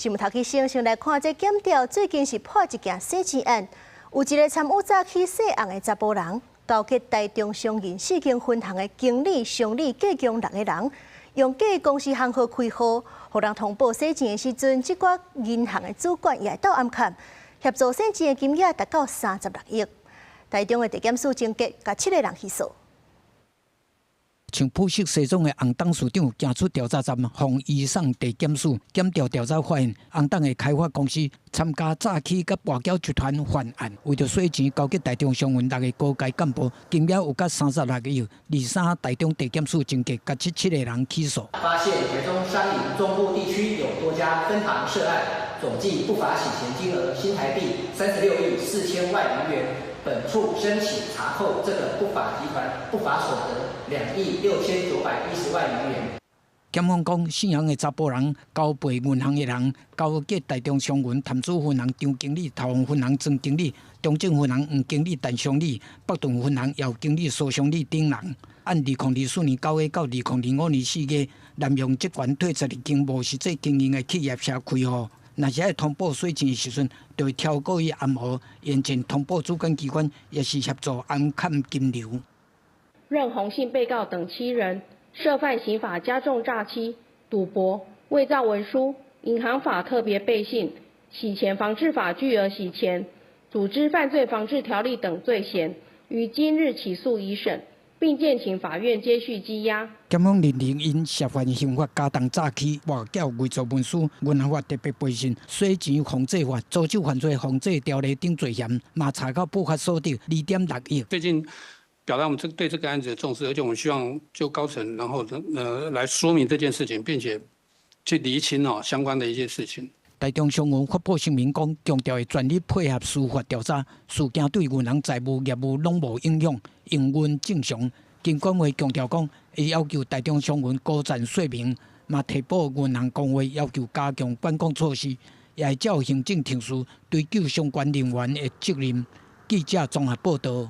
新聞頭去先來看這檢調，最近是破一件洗錢案，有一個參與早起洗紅的查甫人，勾結台中商銀4間分行的經理、常理計共6個人，用假公司行號開戶，互人通報洗錢的時陣，這個銀行的主管也會到暗看，協助洗錢的金額達到36億。台中的地檢署偵結，甲7個人起訴。像膚色西裝的紅黨署長行出調查站，向移送地檢署檢調調查，發現紅黨的開發公司參加詐欺甲外交集團犯案，為着洗錢勾結台中商運6個高階幹部，金額有達36億。23台中地檢署偵結，甲7個人起訴。發現台中商銀中部地區有多家分行涉案，總計不法洗錢金額新台幣36億4千萬餘元。本處申請查扣這個不法集團不法所得2億6910萬餘元。檢方講，姓楊的查甫人交陪銀行的人，勾結台中商銀潭子分行張經理、頭份分行曾經理、中正分行黃經理、陳商理、北屯分行姚經理、蘇商理等人，按2024年9月到2025年4月，濫用職權退出已經無實際經營的企業社開戶。若是要通報洗錢的時陣，就會超過於暗號，完全通報主管機關，也是協助暗砍金流。任洪姓被告等7人涉犯刑法加重詐欺、賭博、偽造文書、銀行法特別背信、洗錢防治法巨額洗錢、組織犯罪防治條例等罪嫌，於今日起訴一審，並建請法院接續羈押。檢方認定因涉犯刑法加重詐欺、外繳偽造文書、銀行法特別背信、洗錢防治法、組織犯罪防治條例等罪嫌，嘛查到不法所得2.6億。最近表達我們對這個案子的重視，而且我們希望就高層然後來說明這件事情，並且去釐清相關的一些事情。台中商銀發布聲明講，強調會全力配合司法調查，事件對銀行財務業務攏無影響，營運正常。經管會強調講，會要求台中商銀高瞻說明，嘛提報銀行公會要求加強管控措施，也會照行政程序追究相關人員的責任。記者綜合報道。